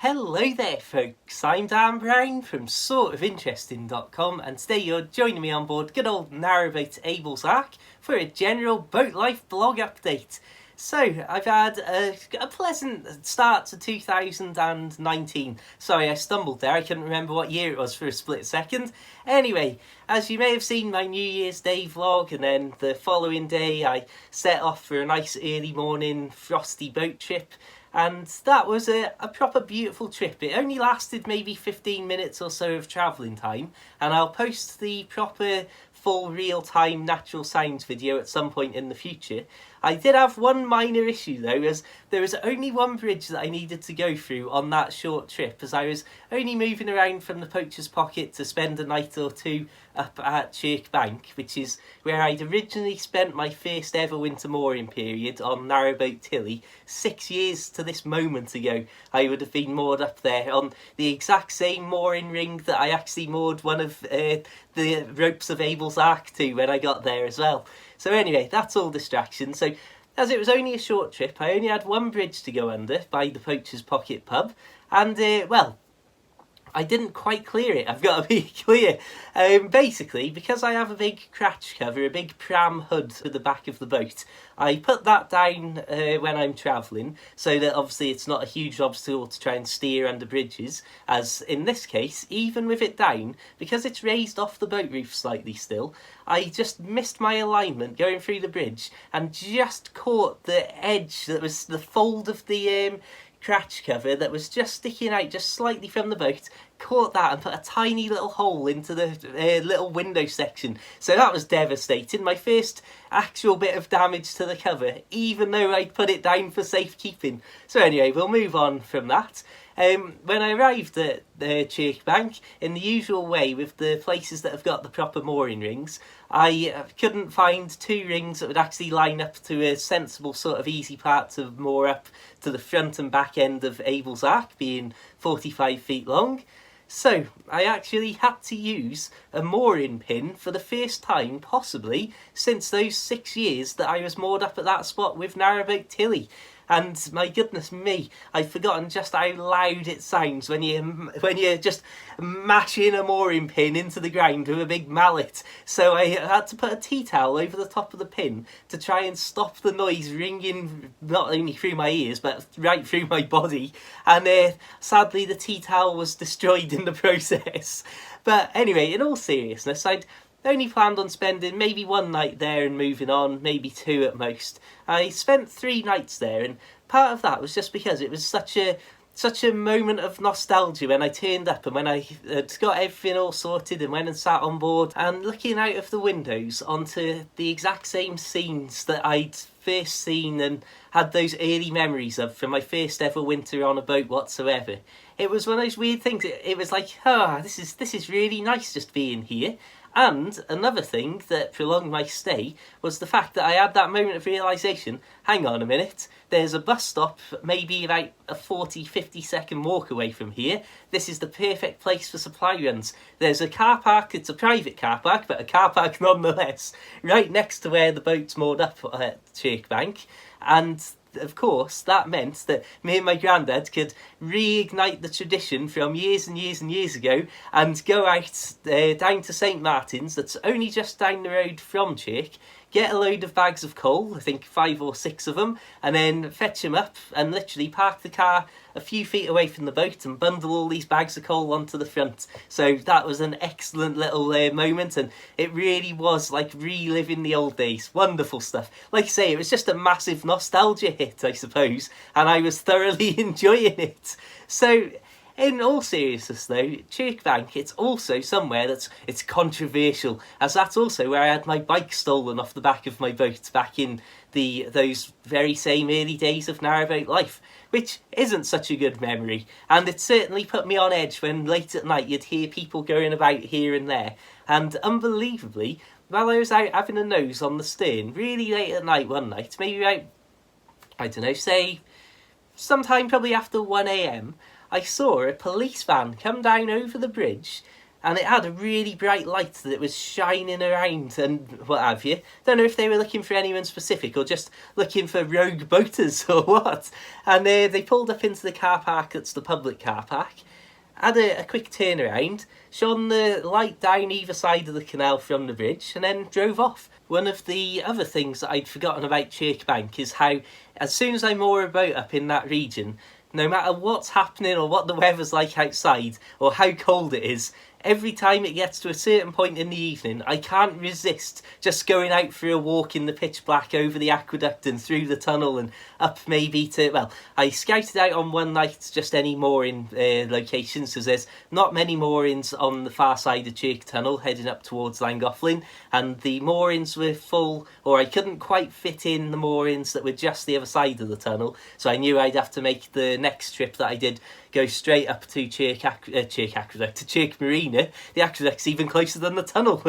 Hello there folks, I'm Dan Brown from sortofinteresting.com and today you're joining me on board good old narrowboat Abel's Ark for a general boat life blog update. So, I've had a pleasant start to 2019. Sorry, I stumbled there, I couldn't remember what year it was for a split second. Anyway, as you may have seen my New Year's Day vlog, and then the following day I set off for a nice early morning frosty boat trip. And that was a proper beautiful trip. It only lasted maybe 15 minutes or so of travelling time, and I'll post the proper full real-time natural sounds video at some point in the future. I did have one minor issue though, as there was only one bridge that I needed to go through on that short trip, as I was only moving around from the Poacher's Pocket to spend a night or two up at Chirk Bank, which is where I'd originally spent my first ever winter mooring period on narrowboat Tilly 6 years to this moment ago. I would have been moored up there on the exact same mooring ring that I actually moored one of the ropes of Abel's Ark to when I got there as well. So anyway, that's all distraction. So as it was only a short trip, I only had one bridge to go under by the Poacher's Pocket pub, and well, I didn't quite clear it, I've got to be clear. Basically, because I have a big cratch cover, a big pram hood for the back of the boat, I put that down when I'm travelling, so that obviously it's not a huge obstacle to try and steer under bridges, as in this case, even with it down, because it's raised off the boat roof slightly still, I just missed my alignment going through the bridge and just caught the edge that was the fold of the cratch cover that was just sticking out just slightly from the boat, caught that and put a tiny little hole into the little window section. So that was devastating. My first actual bit of damage to the cover, even though I'd put it down for safekeeping. So anyway, we'll move on from that. When I arrived at the Chirk Bank, in the usual way with the places that have got the proper mooring rings, I couldn't find two rings that would actually line up to a sensible sort of easy part to moor up to the front and back end of Abel's Ark, being 45 feet long. So I actually had to use a mooring pin for the first time, possibly, since those 6 years that I was moored up at that spot with narrowboat Tilly. And my goodness me, I've forgotten just how loud it sounds when you're just mashing a mooring pin into the ground with a big mallet. So I had to put a tea towel over the top of the pin to try and stop the noise ringing not only through my ears but right through my body. And sadly the tea towel was destroyed in the process. But anyway, in all seriousness, I'd only planned on spending maybe one night there and moving on, maybe two at most. I spent 3 nights there, and part of that was just because it was such a moment of nostalgia when I turned up and when I had got everything all sorted and went and sat on board and looking out of the windows onto the exact same scenes that I'd first seen and had those early memories of from my first ever winter on a boat whatsoever. It was one of those weird things. It was like, this is really nice just being here. And another thing that prolonged my stay was the fact that I had that moment of realisation, hang on a minute, there's a bus stop maybe about a 40-50 second walk away from here. This is the perfect place for supply runs. There's a car park, it's a private car park, but a car park nonetheless, right next to where the boat's moored up at Chirk Bank. And of course, that meant that me and my granddad could reignite the tradition from years and years and years ago and go out down to St Martin's, that's only just down the road from Chirk, get a load of bags of coal, I think 5 or 6 of them, and then fetch them up and literally park the car a few feet away from the boat and bundle all these bags of coal onto the front. So that was an excellent little moment, and it really was like reliving the old days. Wonderful stuff. Like I say, it was just a massive nostalgia hit, I suppose, and I was thoroughly enjoying it. So in all seriousness though, Chirk Bank, it's also somewhere it's controversial, as that's also where I had my bike stolen off the back of my boat back in those very same early days of narrowboat life, which isn't such a good memory, and it certainly put me on edge when late at night you'd hear people going about here and there. And unbelievably, while I was out having a nose on the stern really late at night one night, maybe about, I don't know, say sometime probably after 1 AM, I saw a police van come down over the bridge and it had a really bright light that was shining around and what have you. Don't know if they were looking for anyone specific or just looking for rogue boaters or what. And they pulled up into the car park that's the public car park, had a quick turnaround, shone the light down either side of the canal from the bridge, and then drove off. One of the other things that I'd forgotten about Chirk Bank is how, as soon as I moor a boat up in that region, no matter what's happening or what the weather's like outside or how cold it is, every time it gets to a certain point in the evening, I can't resist just going out for a walk in the pitch black over the aqueduct and through the tunnel and up maybe to, well, I scouted out on one night just any mooring locations, because there's not many moorings on the far side of Chirk Tunnel heading up towards Llangollen, and the moorings were full, or I couldn't quite fit in the moorings that were just the other side of the tunnel, so I knew I'd have to make the next trip that I did go straight up to Chirk Aqueduct, to Chirk Marina. The aqueduct's even closer than the tunnel.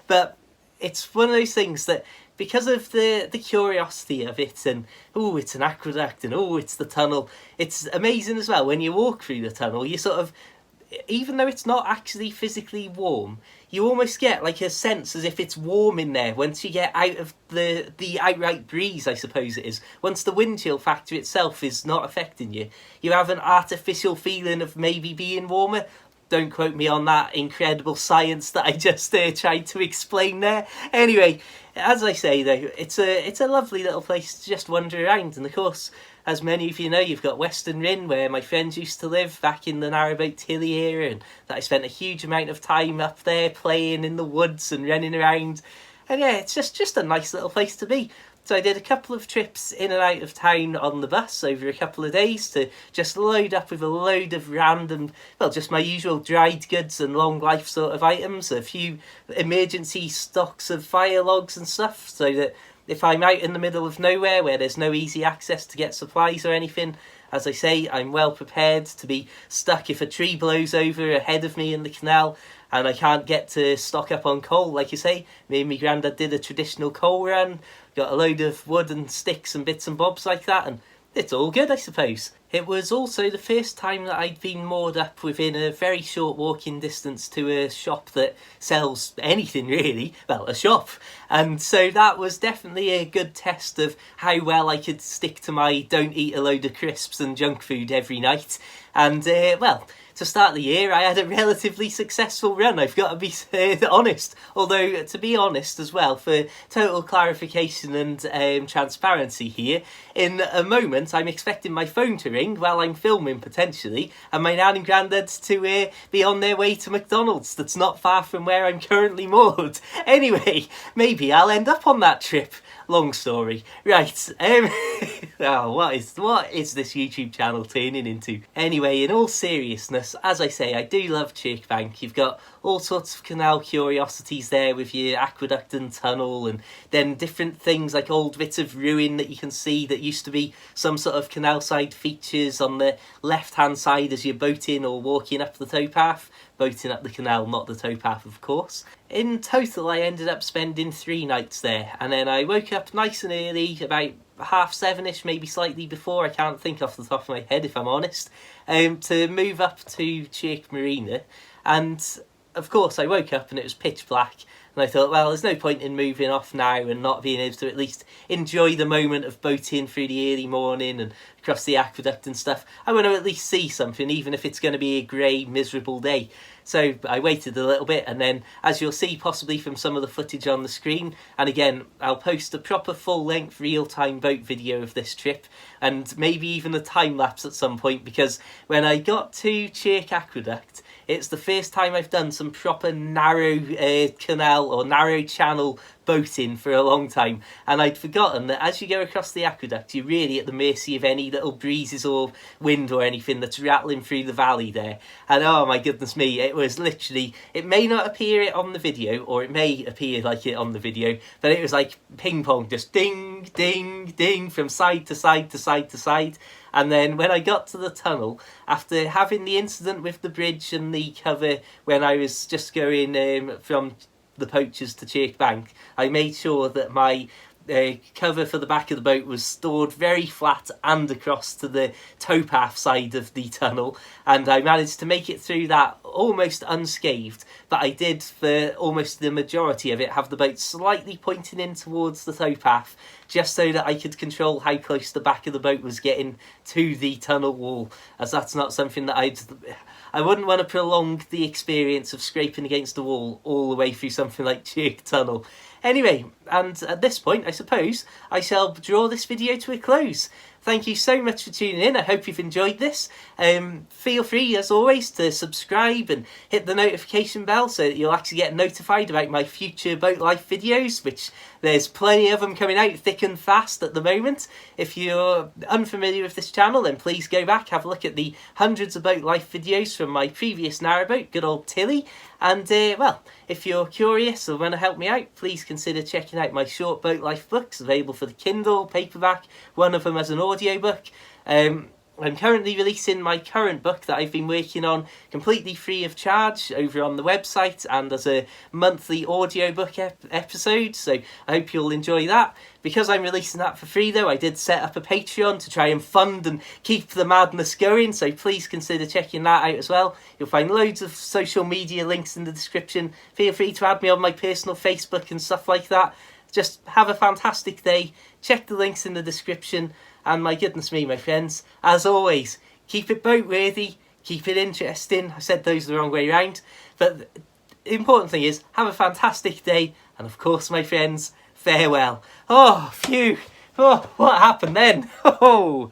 But it's one of those things that, because of the curiosity of it, and oh, it's an aqueduct, and oh, it's the tunnel, it's amazing as well. When you walk through the tunnel, you sort of, even though it's not actually physically warm, you almost get like a sense as if it's warm in there once you get out of the outright breeze, I suppose it is. Once the wind chill factor itself is not affecting you, you have an artificial feeling of maybe being warmer. Don't quote me on that incredible science that I just tried to explain there. Anyway, as I say though, it's a lovely little place to just wander around, and of course, as many of you know, you've got Western Rin, where my friends used to live back in the narrowboat Tilly era, and that I spent a huge amount of time up there playing in the woods and running around. And yeah, it's just a nice little place to be. So I did a couple of trips in and out of town on the bus over a couple of days to just load up with a load of random, well, just my usual dried goods and long life sort of items, a few emergency stocks of fire logs and stuff, so that if I'm out in the middle of nowhere where there's no easy access to get supplies or anything, as I say, I'm well prepared to be stuck if a tree blows over ahead of me in the canal and I can't get to stock up on coal. Like you say, me and my granddad did a traditional coal run, got a load of wood and sticks and bits and bobs like that, and it's all good, I suppose. It was also the first time that I'd been moored up within a very short walking distance to a shop that sells anything really, well, a shop. And so that was definitely a good test of how well I could stick to my don't eat a load of crisps and junk food every night. And well, to start the year, I had a relatively successful run, I've got to be honest. Although, to be honest as well, for total clarification and transparency here, in a moment I'm expecting my phone to ring while I'm filming potentially, and my nan and granddad to be on their way to McDonald's that's not far from where I'm currently moored. Anyway, maybe I'll end up on that trip. Long story. Right, oh, what is this YouTube channel turning into? Anyway, in all seriousness, as I say, I do love Chirk Bank. You've got all sorts of canal curiosities there with your aqueduct and tunnel, and then different things like old bits of ruin that you can see that used to be some sort of canal side features on the left hand side as you're boating or walking up the towpath. Boating up the canal, not the towpath, of course. In total, I ended up spending 3 nights there, and then I woke up nice and early, about 7:30ish, maybe slightly before, I can't think off the top of my head if I'm honest, to move up to Chirk Marina. And of course I woke up and it was pitch black, and I thought, well, there's no point in moving off now and not being able to at least enjoy the moment of boating through the early morning and across the aqueduct and stuff. I want to at least see something, even if it's going to be a grey, miserable day. So I waited a little bit, and then, as you'll see possibly from some of the footage on the screen, and again, I'll post a proper full-length real-time boat video of this trip, and maybe even a time-lapse at some point, because when I got to Chirk Aqueduct, it's the first time I've done some proper narrow canal or narrow channel boating for a long time, and I'd forgotten that as you go across the aqueduct, you're really at the mercy of any little breezes or wind or anything that's rattling through the valley there. And oh my goodness me, it was literally, it may not appear it on the video, or it may appear like it on the video, but it was like ping pong, just ding, ding, ding, from side to side to side to side. And then when I got to the tunnel, after having the incident with the bridge and the cover when I was just going from the Poachers to Chirk Bank, I made sure that my cover for the back of the boat was stored very flat and across to the towpath side of the tunnel, and I managed to make it through that almost unscathed, but I did, for almost the majority of it, have the boat slightly pointing in towards the towpath, just so that I could control how close the back of the boat was getting to the tunnel wall, as that's not something that I wouldn't want to prolong the experience of scraping against the wall all the way through something like Chirk Tunnel. Anyway, and at this point, I suppose, I shall draw this video to a close. Thank you so much for tuning in. I hope you've enjoyed this. Feel free, as always, to subscribe and hit the notification bell so that you'll actually get notified about my future boat life videos, which there's plenty of them coming out thick and fast at the moment. If you're unfamiliar with this channel, then please go back, have a look at the hundreds of boat life videos from my previous narrowboat, good old Tilly. And, well, if you're curious or want to help me out, please consider checking out my short boat life books, available for the Kindle, paperback, one of them as an audiobook. I'm currently releasing my current book that I've been working on completely free of charge over on the website and as a monthly audiobook episode, so I hope you'll enjoy that. Because I'm releasing that for free though, I did set up a Patreon to try and fund and keep the madness going, so please consider checking that out as well. You'll find loads of social media links in the description. Feel free to add me on my personal Facebook and stuff like that. Just have a fantastic day. Check the links in the description. And my goodness me, my friends, as always, keep it boat worthy, keep it interesting. I said those the wrong way around. But the important thing is, have a fantastic day. And of course, my friends, farewell. Oh, phew. Oh, what happened then? Oh.